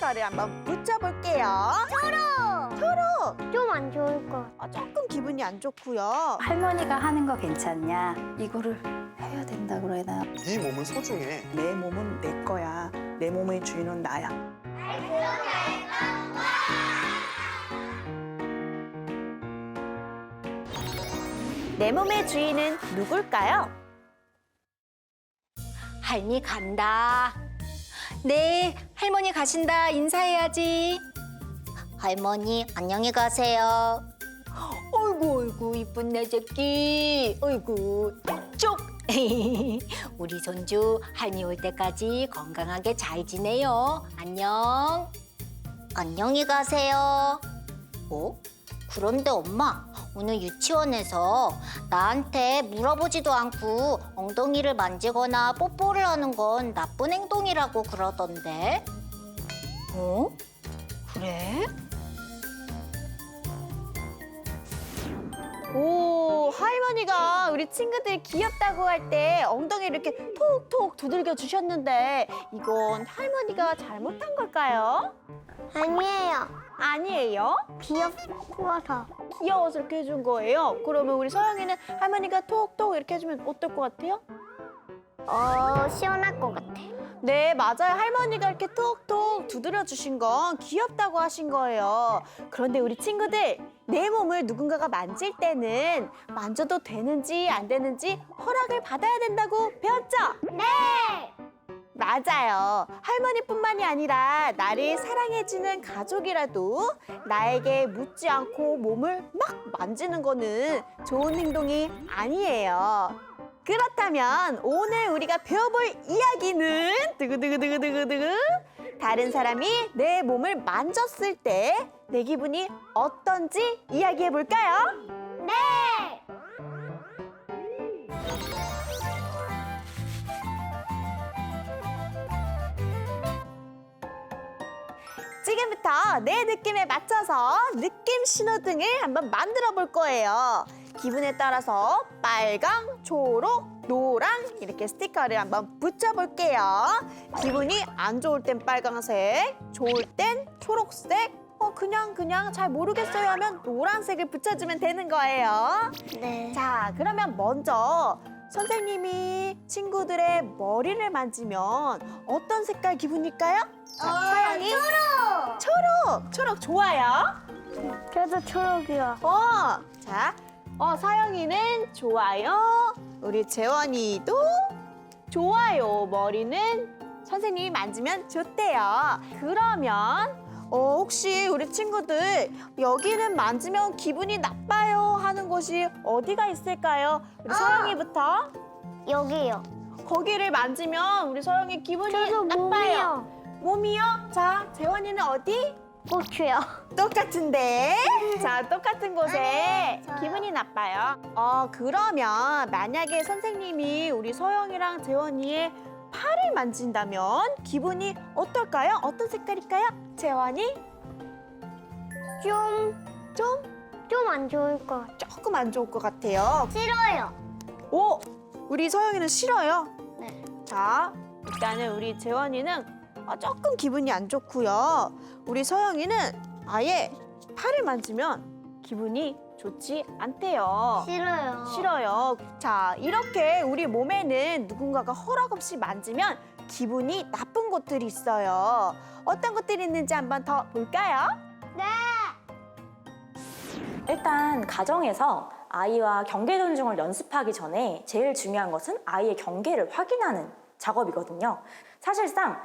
스티커를 한번 붙여볼게요. 초록! 초록! 좀 안 좋을 것. 조금 기분이 안 좋고요. 할머니가 하는 거 괜찮냐? 이거를 해야 된다 그래야 네 몸은 소중해. 내 몸은 내 거야. 내 몸의 주인은 나야. 내 몸의 주인은 누굴까요? 할미 간다. 네, 할머니 가신다. 인사해야지. 할머니, 안녕히 가세요. 어이구, 어이구, 이쁜 내 새끼. 어이구, 쪽. 우리 손주 할미 올 때까지 건강하게 잘 지내요. 안녕. 안녕히 가세요. 어? 그런데 엄마, 오늘 유치원에서 나한테 물어보지도 않고 엉덩이를 만지거나 뽀뽀를 하는 건 나쁜 행동이라고 그러던데. 어? 그래? 오, 할머니가 우리 친구들 귀엽다고 할 때 엉덩이를 이렇게 톡톡 두들겨 주셨는데 이건 할머니가 잘못한 걸까요? 아니에요. 아니에요. 귀엽고서. 귀여워서 이렇게 해준 거예요. 그러면 우리 서영이는 할머니가 톡톡 이렇게 해주면 어떨 것 같아요? 시원할 것 같아. 네, 맞아요. 할머니가 이렇게 톡톡 두드려 주신 건 귀엽다고 하신 거예요. 그런데 우리 친구들, 내 몸을 누군가가 만질 때는 만져도 되는지 안 되는지 허락을 받아야 된다고 배웠죠? 네! 맞아요. 할머니뿐만이 아니라 나를 사랑해주는 가족이라도 나에게 묻지 않고 몸을 막 만지는 거는 좋은 행동이 아니에요. 그렇다면 오늘 우리가 배워볼 이야기는 두구두구두구두구두구 다른 사람이 내 몸을 만졌을 때 내 기분이 어떤지 이야기해 볼까요? 네! 지금부터 내 느낌에 맞춰서 느낌 신호등을 한번 만들어 볼 거예요. 기분에 따라서 빨강, 초록, 노랑 이렇게 스티커를 한번 붙여볼게요. 기분이 안 좋을 땐 빨강색, 좋을 땐 초록색, 그냥 잘 모르겠어요 하면 노란색을 붙여주면 되는 거예요. 네. 자, 그러면 먼저 선생님이 친구들의 머리를 만지면 어떤 색깔 기분일까요? 자, 서영이 초록 좋아요. 저도 초록이요. 자, 서영이는 좋아요. 우리 재원이도 좋아요. 머리는 선생님이 만지면 좋대요. 그러면 혹시 우리 친구들 여기는 만지면 기분이 나빠요 하는 곳이 어디가 있을까요? 우리 서영이부터. 여기요. 거기를 만지면 우리 서영이 기분이 저도 나빠요. 몸이요? 자, 재원이는 어디? 고추요. 똑같은데. 자, 똑같은 곳에 저요. 기분이 나빠요. 그러면 만약에 선생님이 우리 서영이랑 재원이의 팔을 만진다면 기분이 어떨까요? 어떤 색깔일까요? 재원이? 좀 안 좋을 것 같아. 조금 안 좋을 것 같아요. 싫어요. 오! 우리 서영이는 싫어요. 네. 자, 일단은 우리 재원이는 조금 기분이 안 좋고요. 우리 서영이는 아예 팔을 만지면 기분이 좋지 않대요. 싫어요. 싫어요. 자, 이렇게 우리 몸에는 누군가가 허락 없이 만지면 기분이 나쁜 곳들이 있어요. 어떤 것들이 있는지 한번 더 볼까요? 네. 일단 가정에서 아이와 경계 존중을 연습하기 전에 제일 중요한 것은 아이의 경계를 확인하는 작업이거든요. 사실상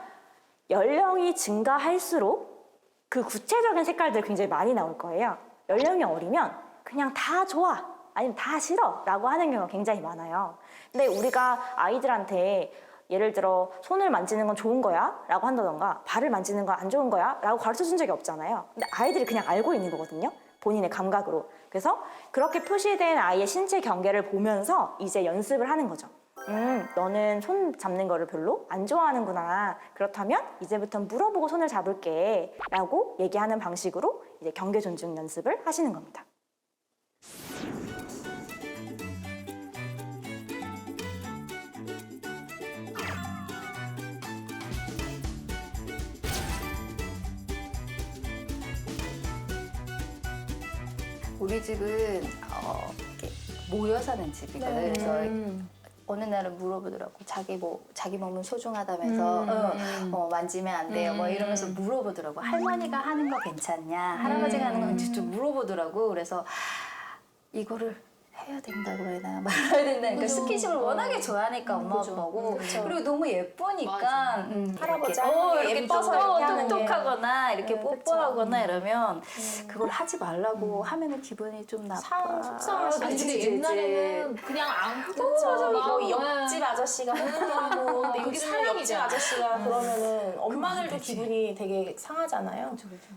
연령이 증가할수록 그 구체적인 색깔들이 굉장히 많이 나올 거예요. 연령이 어리면 그냥 다 좋아, 아니면 다 싫어 라고 하는 경우가 굉장히 많아요. 근데 우리가 아이들한테 예를 들어 손을 만지는 건 좋은 거야? 라고 한다던가 발을 만지는 건 안 좋은 거야? 라고 가르쳐 준 적이 없잖아요. 근데 아이들이 그냥 알고 있는 거거든요. 본인의 감각으로. 그래서 그렇게 표시된 아이의 신체 경계를 보면서 이제 연습을 하는 거죠. 너는 손 잡는 거를 별로 안 좋아하는구나. 그렇다면 이제부터 물어보고 손을 잡을게 라고 얘기하는 방식으로 이제 경계 존중 연습을 하시는 겁니다. 우리 집은 이렇게 모여 사는 집이거든. 그래서 어느 날은 물어보더라고. 자기 몸은 소중하다면서 만지면 안 돼요. 뭐 이러면서 물어보더라고. 할머니가 하는 거 괜찮냐? 할아버지가 하는 건 진짜 물어보더라고. 그래서 이거를 해야 된다고 해야 되나 말아야 된다. 그러니까 스킨십을 워낙에 좋아하니까 엄마 아빠고 그리고 너무 예쁘니까 할아버지 이렇게 이렇게 떠서 이렇게 하는 게. 똑똑하거나 이렇게 뽀뽀하거나 이러면 그걸 하지 말라고 하면은 기분이 좀 나빠. 속상할 수 있는데 그치, 옛날에는 그냥 안고 이거 옆집 아저씨가 하고 근데 그게 요즘은 옆집 사랑이잖아. 아저씨가 그러면은 엄마들도 기분이 되게 상하잖아요.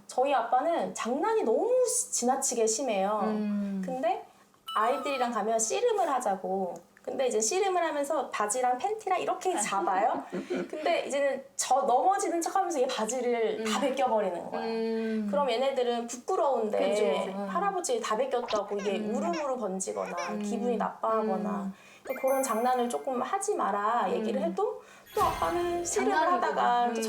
저희 아빠는 장난이 너무 지나치게 심해요. 근데 아이들이랑 가면 씨름을 하자고. 근데 이제 씨름을 하면서 바지랑 팬티랑 이렇게 잡아요. 근데 이제는 넘어지는 척하면서 얘 바지를 다 벗겨버리는 거야. 그럼 얘네들은 부끄러운데 할아버지 다 벗겼다고 이게 우르르 번지거나 기분이 나빠하거나 그런 장난을 조금 하지 마라 얘기를 해도 또 아빠는 씨름을 하다가 또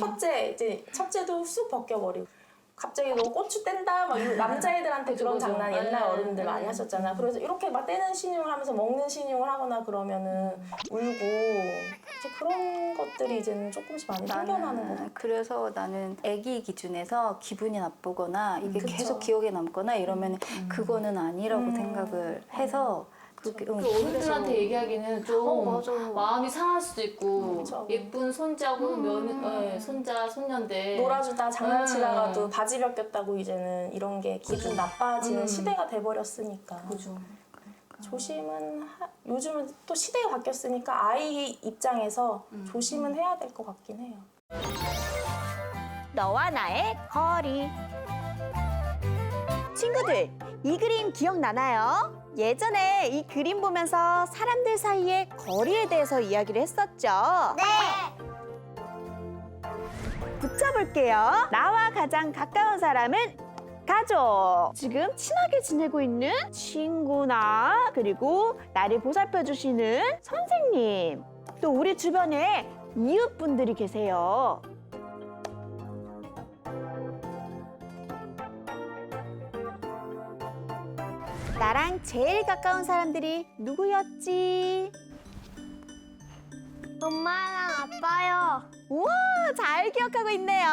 첫째도 쑥 벗겨버리고. 갑자기 너 고추 뗀다 막 이런 남자애들한테 그런 장난 옛날 어른들 많이 하셨잖아. 그래서 이렇게 막 떼는 신용을 하면서 먹는 신용을 하거나 그러면은 울고 이제 그런 것들이 이제는 조금씩 많이 생겨나는 거 같아. 그래서 나는 아기 기준에서 기분이 나쁘거나 이게 계속 기억에 남거나 이러면 그거는 아니라고 생각을 해서 그렇게 그 어른들한테 얘기하기는 좀 맞아. 마음이 상할 수도 있고 그쵸. 예쁜 손자고 손자 손녀인데 놀아주다 장난치다가도 바지 벗겼다고 이제는 이런 게 기분 나빠지는 시대가 돼버렸으니까. 그죠. 조심은 요즘은 또 시대가 바뀌었으니까 아이 입장에서 조심은 해야 될 것 같긴 해요. 너와 나의 거리. 친구들, 이 그림 기억나나요? 예전에 이 그림 보면서 사람들 사이의 거리에 대해서 이야기를 했었죠. 네. 붙여볼게요. 나와 가장 가까운 사람은 가족. 지금 친하게 지내고 있는 친구나 그리고 나를 보살펴주시는 선생님. 또 우리 주변에 이웃분들이 계세요. 나랑 제일 가까운 사람들이 누구였지? 엄마랑 아빠요. 우와, 잘 기억하고 있네요.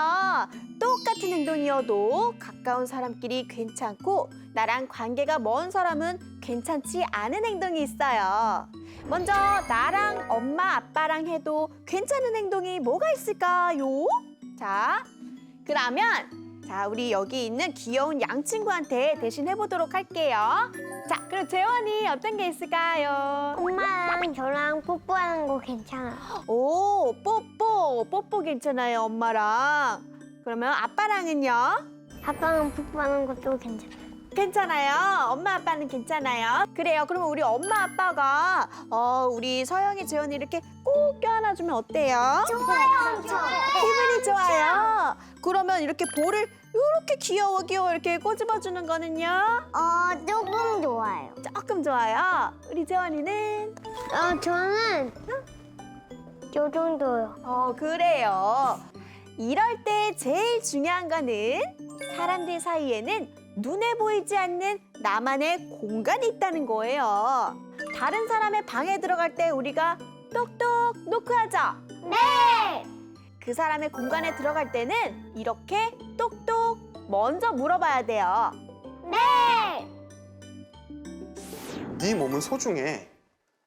똑같은 행동이어도 가까운 사람끼리 괜찮고 나랑 관계가 먼 사람은 괜찮지 않은 행동이 있어요. 먼저 나랑 엄마, 아빠랑 해도 괜찮은 행동이 뭐가 있을까요? 자, 그러면 우리 여기 있는 귀여운 양 친구한테 대신 해보도록 할게요. 자, 그럼 재원이 어떤 게 있을까요? 엄마랑 저랑 뽀뽀하는 거 괜찮아. 오, 뽀뽀 괜찮아요, 엄마랑. 그러면 아빠랑은요? 아빠랑 뽀뽀하는 것도 괜찮아. 괜찮아요. 엄마, 아빠는 괜찮아요. 그래요. 그러면 우리 엄마, 아빠가 우리 서영이, 재원이 이렇게 꼭 껴안아주면 어때요? 좋아요. 기분이 좋아요. 그러면 이렇게 볼을 이렇게 귀여워 이렇게 꼬집어주는 거는요? 조금 좋아요. 조금 좋아요. 우리 재원이는? 저는 요 정도요. 그래요. 이럴 때 제일 중요한 거는 사람들 사이에는 눈에 보이지 않는 나만의 공간이 있다는 거예요. 다른 사람의 방에 들어갈 때 우리가 똑똑 노크하죠? 네. 그 사람의 공간에 들어갈 때는 이렇게 똑똑 먼저 물어봐야 돼요. 네. 네 몸은 소중해.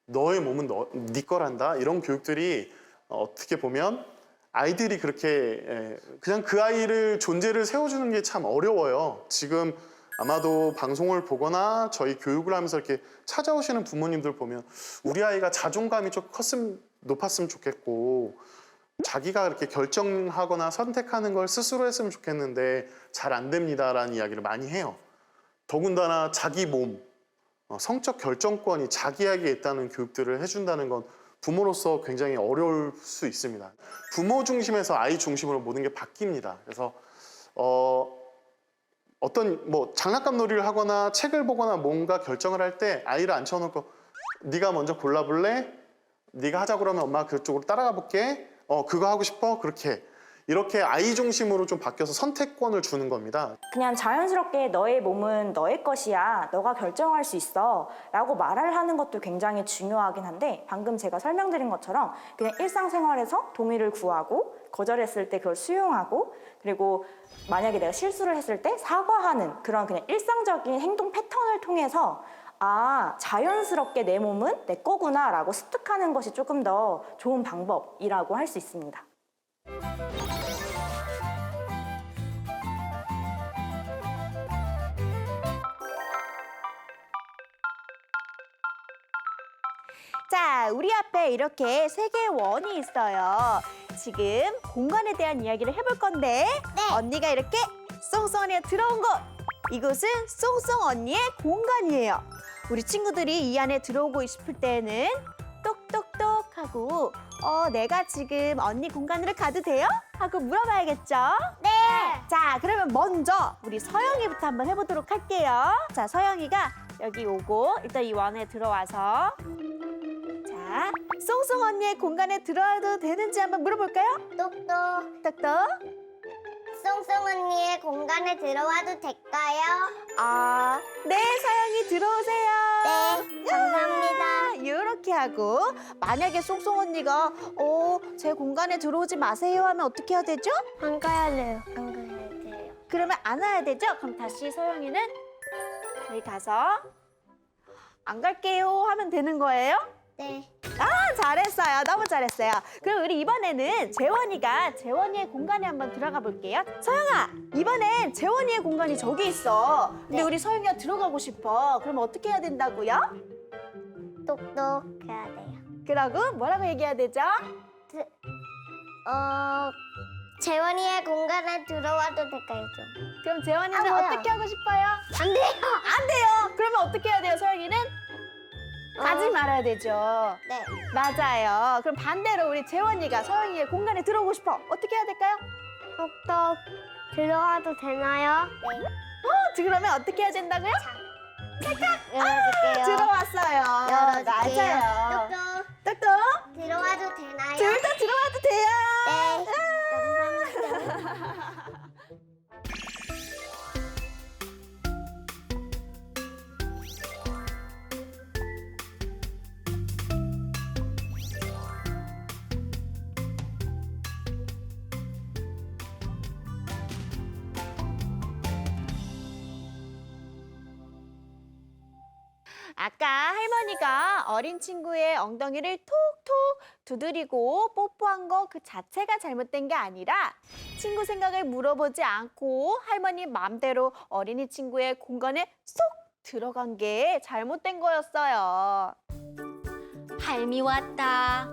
너의 몸은 네 거란다. 이런 교육들이 어떻게 보면 아이들이 그렇게 그냥 그 아이를 존재를 세워주는 게 참 어려워요. 지금 아마도 방송을 보거나 저희 교육을 하면서 이렇게 찾아오시는 부모님들 보면 우리 아이가 자존감이 좀 높았으면 좋겠고 자기가 이렇게 결정하거나 선택하는 걸 스스로 했으면 좋겠는데 잘 안 됩니다라는 이야기를 많이 해요. 더군다나 자기 몸, 성적 결정권이 자기에게 있다는 교육들을 해준다는 건 부모로서 굉장히 어려울 수 있습니다. 부모 중심에서 아이 중심으로 모든 게 바뀝니다. 그래서 어떤 장난감 놀이를 하거나 책을 보거나 뭔가 결정을 할 때 아이를 앉혀놓고 네가 먼저 골라볼래? 네가 하자 그러면 엄마가 그쪽으로 따라가 볼게. 그거 하고 싶어? 그렇게 이렇게 아이 중심으로 좀 바뀌어서 선택권을 주는 겁니다. 그냥 자연스럽게 너의 몸은 너의 것이야, 너가 결정할 수 있어 라고 말을 하는 것도 굉장히 중요하긴 한데, 방금 제가 설명드린 것처럼 그냥 일상생활에서 동의를 구하고 거절했을 때 그걸 수용하고, 그리고 만약에 내가 실수를 했을 때 사과하는 그런 그냥 일상적인 행동 패턴을 통해서 아, 자연스럽게 내 몸은 내 거구나 라고 습득하는 것이 조금 더 좋은 방법이라고 할 수 있습니다. 자, 우리 앞에 이렇게 세 개의 원이 있어요. 지금 공간에 대한 이야기를 해볼 건데 언니가 이렇게 쏭쏭 언니가 들어온 곳, 이곳은 쏭쏭 언니의 공간이에요. 우리 친구들이 이 안에 들어오고 싶을 때는 똑똑똑 하고 내가 지금 언니 공간으로 가도 돼요? 하고 물어봐야겠죠? 네. 자, 그러면 먼저 우리 서영이부터 한번 해보도록 할게요. 자, 서영이가 여기 오고 일단 이 원에 들어와서 자, 쏭쏭 언니의 공간에 들어와도 되는지 한번 물어볼까요? 똑똑. 똑똑. 쏭쏭 언니의 공간에 들어와도 될까요? 네, 서영이 들어오세요. 네, 감사합니다. 이렇게 하고 만약에 쏭쏭 언니가 제 공간에 들어오지 마세요 하면 어떻게 해야 되죠? 안 가야 돼요. 안 가야 돼요. 그러면 안 와야 되죠? 그럼 다시 서영이는 저희 가서 안 갈게요 하면 되는 거예요? 네. 잘했어요. 너무 잘했어요. 그럼 우리 이번에는 재원이가 재원이의 공간에 한번 들어가 볼게요. 서영아, 이번엔 재원이의 공간이 저기 있어. 근데 우리 서영이가 들어가고 싶어. 그럼 어떻게 해야 된다고요? 똑똑 해야 돼요. 그러고 뭐라고 얘기해야 되죠? 재원이의 공간에 들어와도 될까요, 좀? 그럼 재원이는 뭐야. 어떻게 하고 싶어요? 안 돼요. 안 돼요. 그러면 어떻게 해야 돼요, 서영이는? 가지 말아야 되죠. 네. 맞아요. 그럼 반대로 우리 재원이가 서영이의 공간에 들어오고 싶어. 어떻게 해야 될까요? 똑똑 들어와도 되나요? 네. 그러면 어떻게 해야 된다고요? 열어줄게요. 들어왔어요. 열어줄게요. 맞아요. 똑똑 똑똑. 들어와도 되나요? 둘 다 들어와도 돼요. 네. 감사합니다. 아까 할머니가 어린 친구의 엉덩이를 톡톡 두드리고 뽀뽀한 거 그 자체가 잘못된 게 아니라 친구 생각을 물어보지 않고 할머니 마음대로 어린이 친구의 공간에 쏙 들어간 게 잘못된 거였어요. 할미 왔다.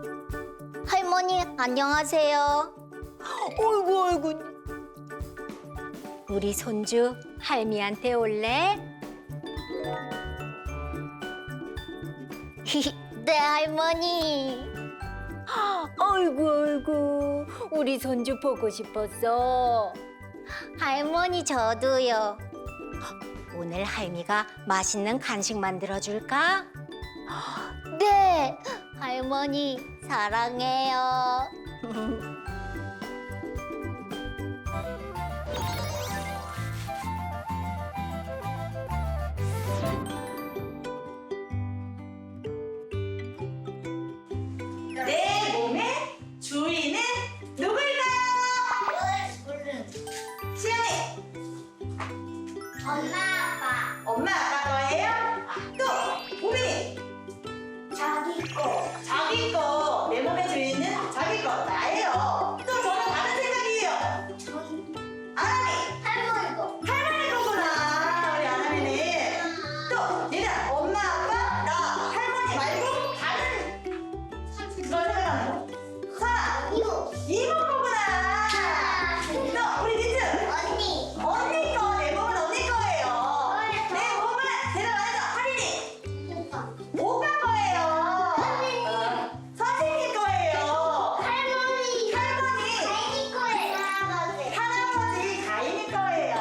할머니 안녕하세요. 어이구 어이구. 우리 손주 할미한테 올래? 네 할머니. 아이고 아이고 우리 손주 보고 싶었어. 할머니 저도요. 오늘 할미가 맛있는 간식 만들어줄까? 네 할머니 사랑해요. 내 몸의 주인은 누구일까요? 시영이. 엄마 아빠. 엄마 아빠 거예요? 또 보빈이. 자기 거. 자기 거. 내 몸의 주인은 자기 거. 나예요. 또 저는 다른 생각이에요. 아나미. 할머니 거. 할머니 거구나. 우리 아나미는. 또 얘는 엄마 아빠 나 할머니 말고 다른 그걸 생각하는 거. 이거. 이모 거구나. 또 우리 리즈. 언니. 언니 거. 내 몸은 언니 거예요. 내 몸은 데려와야죠. 할인이. 오빠 거예요. 선생님 거예요. 할머니. 할머니. 할머니 거예요. 할아버지 가인이 거예요.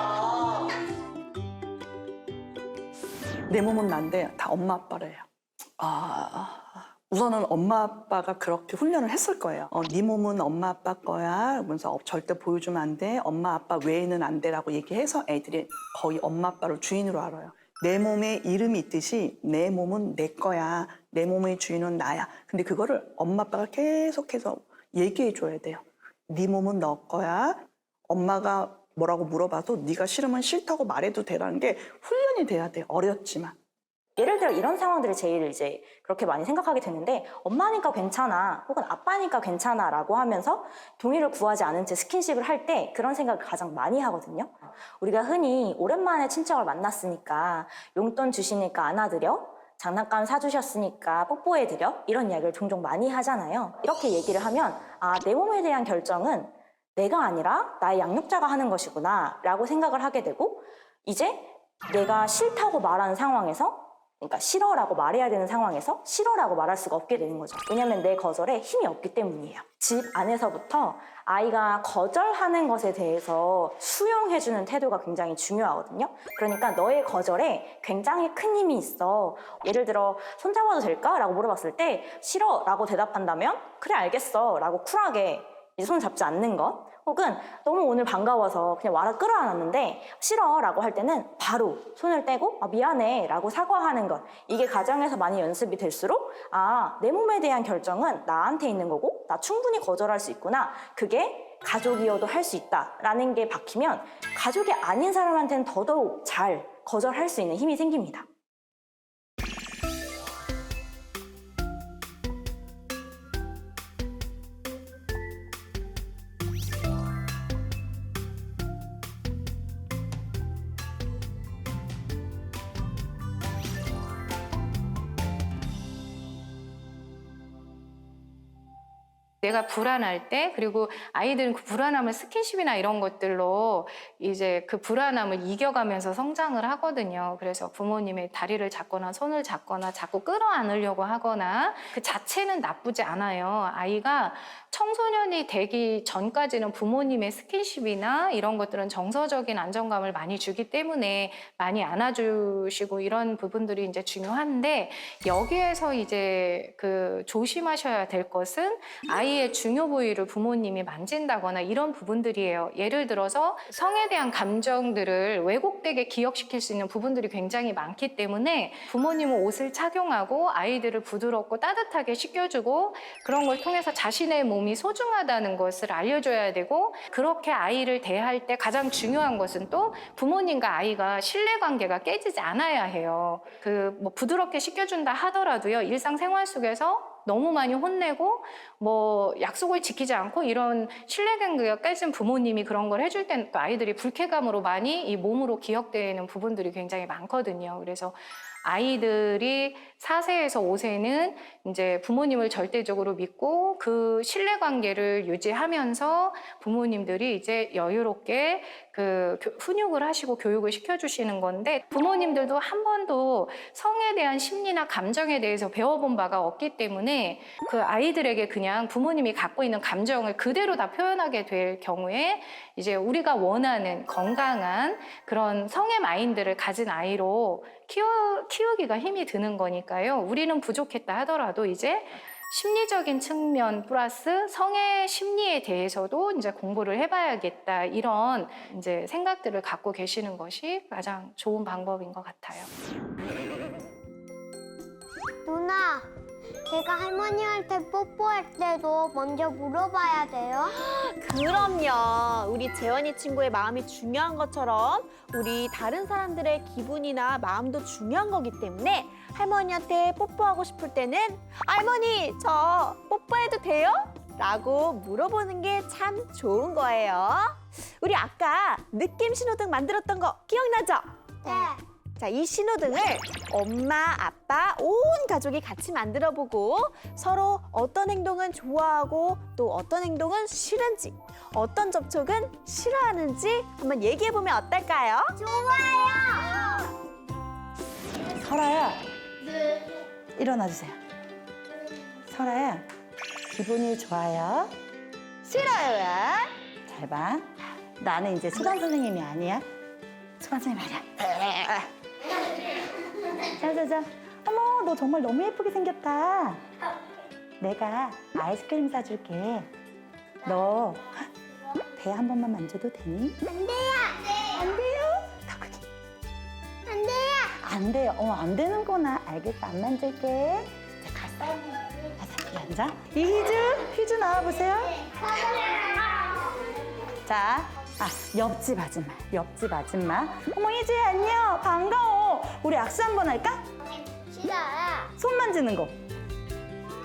내 몸은 난데 다 엄마 아빠래요. 우선은 엄마 아빠가 그렇게 훈련을 했을 거예요. 네 몸은 엄마 아빠 거야. 그러면서 절대 보여주면 안 돼. 엄마 아빠 외에는 안 돼라고 얘기해서 애들이 거의 엄마 아빠를 주인으로 알아요. 내 몸에 이름이 있듯이 내 몸은 내 거야. 내 몸의 주인은 나야. 근데 그거를 엄마 아빠가 계속해서 얘기해 줘야 돼요. 네 몸은 너 거야. 엄마가 뭐라고 물어봐도 네가 싫으면 싫다고 말해도 되라는 게 훈련이 돼야 돼요. 어렸지만. 예를 들어 이런 상황들을 제일 이제 그렇게 많이 생각하게 되는데 엄마니까 괜찮아 혹은 아빠니까 괜찮아 라고 하면서 동의를 구하지 않은 채 스킨십을 할 때 그런 생각을 가장 많이 하거든요. 우리가 흔히 오랜만에 친척을 만났으니까 용돈 주시니까 안아드려? 장난감 사주셨으니까 뽀뽀해드려? 이런 이야기를 종종 많이 하잖아요. 이렇게 얘기를 하면 내 몸에 대한 결정은 내가 아니라 나의 양육자가 하는 것이구나 라고 생각을 하게 되고 이제 내가 싫다고 말하는 상황에서 그러니까 싫어라고 말해야 되는 상황에서 싫어라고 말할 수가 없게 되는 거죠. 왜냐하면 내 거절에 힘이 없기 때문이에요. 집 안에서부터 아이가 거절하는 것에 대해서 수용해주는 태도가 굉장히 중요하거든요. 그러니까 너의 거절에 굉장히 큰 힘이 있어. 예를 들어 손잡아도 될까? 라고 물어봤을 때 싫어 라고 대답한다면 그래 알겠어 라고 쿨하게 이제 손을 잡지 않는 것. 혹은 너무 오늘 반가워서 그냥 와라 끌어안았는데 싫어 라고 할 때는 바로 손을 떼고 미안해 라고 사과하는 것. 이게 가정에서 많이 연습이 될수록 내 몸에 대한 결정은 나한테 있는 거고 나 충분히 거절할 수 있구나. 그게 가족이어도 할 수 있다 라는 게 박히면 가족이 아닌 사람한테는 더더욱 잘 거절할 수 있는 힘이 생깁니다. 내가 불안할 때 그리고 아이들은 그 불안함을 스킨십이나 이런 것들로 이제 그 불안함을 이겨가면서 성장을 하거든요. 그래서 부모님의 다리를 잡거나 손을 잡거나 자꾸 끌어안으려고 하거나 그 자체는 나쁘지 않아요. 아이가 청소년이 되기 전까지는 부모님의 스킨십이나 이런 것들은 정서적인 안정감을 많이 주기 때문에 많이 안아주시고 이런 부분들이 이제 중요한데 여기에서 이제 그 조심하셔야 될 것은 아이의 중요 부위를 부모님이 만진다거나 이런 부분들이에요. 예를 들어서 성에 대한 감정들을 왜곡되게 기억시킬 수 있는 부분들이 굉장히 많기 때문에 부모님은 옷을 착용하고 아이들을 부드럽고 따뜻하게 씻겨주고 그런 걸 통해서 자신의 몸이 소중하다는 것을 알려줘야 되고 그렇게 아이를 대할 때 가장 중요한 것은 또 부모님과 아이가 신뢰관계가 깨지지 않아야 해요. 뭐 부드럽게 씻겨준다 하더라도요. 일상생활 속에서 너무 많이 혼내고 뭐 약속을 지키지 않고 이런 신뢰관계가 깨진 부모님이 그런 걸 해줄 때는 또 아이들이 불쾌감으로 많이 이 몸으로 기억되는 부분들이 굉장히 많거든요. 그래서 아이들이 4세에서 5세는 이제 부모님을 절대적으로 믿고 그 신뢰관계를 유지하면서 부모님들이 이제 여유롭게 그 훈육을 하시고 교육을 시켜주시는 건데 부모님들도 한 번도 성에 대한 심리나 감정에 대해서 배워본 바가 없기 때문에 그 아이들에게 그냥 부모님이 갖고 있는 감정을 그대로 다 표현하게 될 경우에 이제 우리가 원하는 건강한 그런 성의 마인드를 가진 아이로 키우기가 힘이 드는 거니까요. 우리는 부족했다 하더라도 이제 심리적인 측면 플러스 성의 심리에 대해서도 이제 공부를 해봐야겠다 이런 이제 생각들을 갖고 계시는 것이 가장 좋은 방법인 것 같아요. 누나, 제가 할머니한테 뽀뽀할 때도 먼저 물어봐야 돼요? 그럼요. 우리 재원이 친구의 마음이 중요한 것처럼 우리 다른 사람들의 기분이나 마음도 중요한 거기 때문에 할머니한테 뽀뽀하고 싶을 때는 할머니, 저 뽀뽀해도 돼요? 라고 물어보는 게 참 좋은 거예요. 우리 아까 느낌 신호등 만들었던 거 기억나죠? 네. 자, 이 신호등을 엄마, 아빠, 온 가족이 같이 만들어보고 서로 어떤 행동은 좋아하고 또 어떤 행동은 싫은지, 어떤 접촉은 싫어하는지 한번 얘기해보면 어떨까요? 좋아요. 설아야, 네. 일어나 주세요. 설아야, 기분이 좋아요. 싫어요, 왜? 잘 봐. 나는 이제 수단 선생님이 아니야. 수단 선생님 아니야. 자자자. 어머, 너 정말 너무 예쁘게 생겼다. 내가 아이스크림 사줄게. 너 배 한 번만 만져도 되니? 안 돼요. 안 돼요? 더 크게. 안 돼요. 안 돼요. 안 되는구나. 알겠어. 안 만질게. 자, 갔어. 여기 앉아. 희주 나와보세요. 자, 옆집 아줌마. 어머, 희주야, 안녕. 반가워. 우리 악수 한번 할까? 싫어요. 손 만지는 거.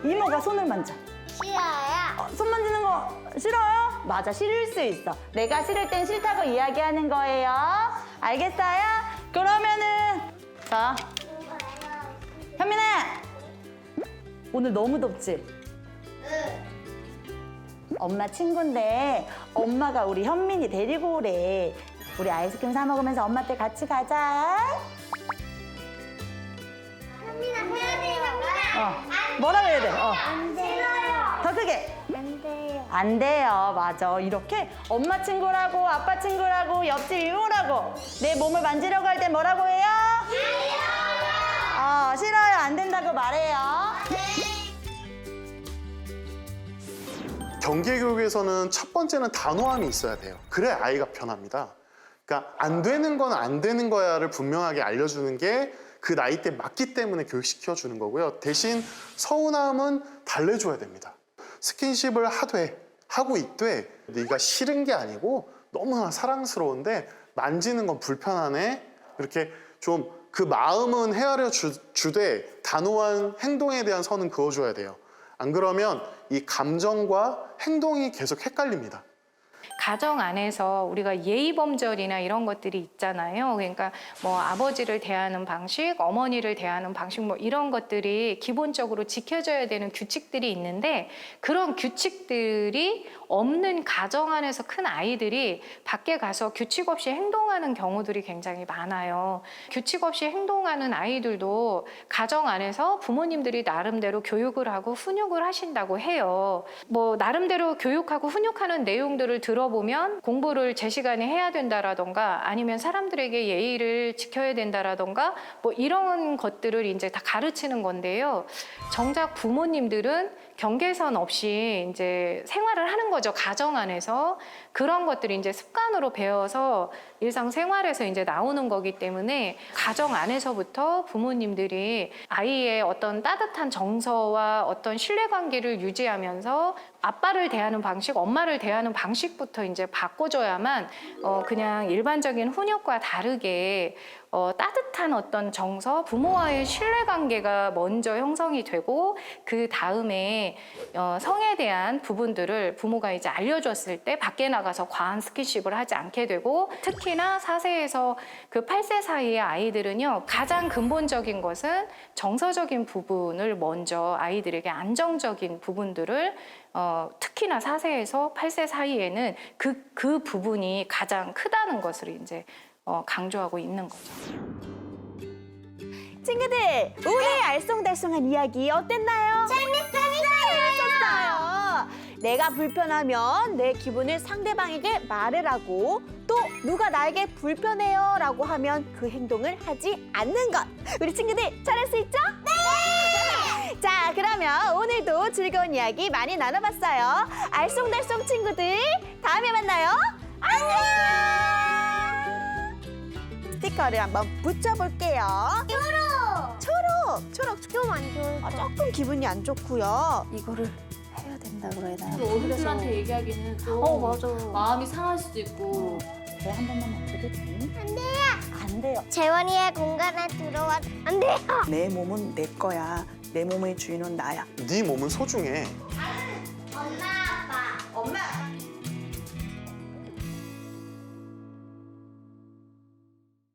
이모가 손을 만져. 싫어요. 손 만지는 거 싫어요? 맞아, 싫을 수 있어. 내가 싫을 땐 싫다고 이야기하는 거예요. 알겠어요? 그러면은 자, 현민아, 오늘 너무 덥지? 엄마 친구인데 엄마가 우리 현민이 데리고 오래. 우리 아이스크림 사 먹으면서 엄마 때 같이 가자. 현민아, 해야 돼, 현민아. 뭐라고 해야 돼? 안 돼요. 더 크게. 안 돼요. 안 돼요. 맞아. 이렇게 엄마 친구라고 아빠 친구라고 옆집 이모라고 내 몸을 만지려고 할 때 뭐라고 해요? 싫어요. 안 된다고 말해요. 경계교육에서는 첫 번째는 단호함이 있어야 돼요. 그래야 아이가 편합니다. 그러니까 안 되는 건 안 되는 거야를 분명하게 알려주는 게 그 나이 때 맞기 때문에 교육시켜주는 거고요. 대신 서운함은 달래줘야 됩니다. 스킨십을 하고 있되 네가 싫은 게 아니고 너무나 사랑스러운데 만지는 건 불편하네. 이렇게 좀 그 마음은 헤아려 주되 단호한 행동에 대한 선은 그어줘야 돼요. 안 그러면 이 감정과 행동이 계속 헷갈립니다. 가정 안에서 우리가 예의범절이나 이런 것들이 있잖아요. 그러니까 뭐 아버지를 대하는 방식, 어머니를 대하는 방식 뭐 이런 것들이 기본적으로 지켜져야 되는 규칙들이 있는데 그런 규칙들이 없는 가정 안에서 큰 아이들이 밖에 가서 규칙 없이 행동하는 경우들이 굉장히 많아요. 규칙 없이 행동하는 아이들도 가정 안에서 부모님들이 나름대로 교육을 하고 훈육을 하신다고 해요. 뭐 나름대로 교육하고 훈육하는 내용들을 들어보면 공부를 제 시간에 해야 된다라던가 아니면 사람들에게 예의를 지켜야 된다라던가 뭐 이런 것들을 이제 다 가르치는 건데요. 정작 부모님들은 경계선 없이 이제 생활을 하는 거죠. 가정 안에서. 그런 것들이 이제 습관으로 배워서 일상생활에서 이제 나오는 거기 때문에 가정 안에서부터 부모님들이 아이의 어떤 따뜻한 정서와 어떤 신뢰관계를 유지하면서 아빠를 대하는 방식, 엄마를 대하는 방식부터 이제 바꿔줘야만 그냥 일반적인 훈육과 다르게 따뜻한 어떤 정서, 부모와의 신뢰관계가 먼저 형성이 되고 그 다음에 성에 대한 부분들을 부모가 이제 알려줬을 때 밖에 나가서 과한 스킨십을 하지 않게 되고 특히나 4세에서 그 8세 사이의 아이들은요 가장 근본적인 것은 정서적인 부분을 먼저 아이들에게 안정적인 부분들을 특히나 4세에서 8세 사이에는 그 부분이 가장 크다는 것을 이제 강조하고 있는 거죠. 친구들, 오늘 알쏭달쏭한 이야기 어땠나요? 재밌었어요. 내가 불편하면 내 기분을 상대방에게 말을 하고 또 누가 나에게 불편해요 라고 하면 그 행동을 하지 않는 것. 우리 친구들 잘할 수 있죠? 네! 자, 그러면 오늘도 즐거운 이야기 많이 나눠봤어요. 알쏭달쏭 친구들, 다음에 만나요. 안녕! 스티커를 한번 붙여볼게요. 초록. 좀 안 좋을 조금 기분이 안 좋고요. 이거를 해야 된다고 해야 되나? 어른들한테 얘기하기는 좀 맞아. 마음이 상할 수도 있고. 배 한 번만 만져도 되니? 안 돼요. 안 돼요. 재원이의 공간에 들어와. 안 돼요. 내 몸은 내 거야. 내 몸의 주인은 나야. 네 몸은 소중해. 엄마, 아빠. 엄마,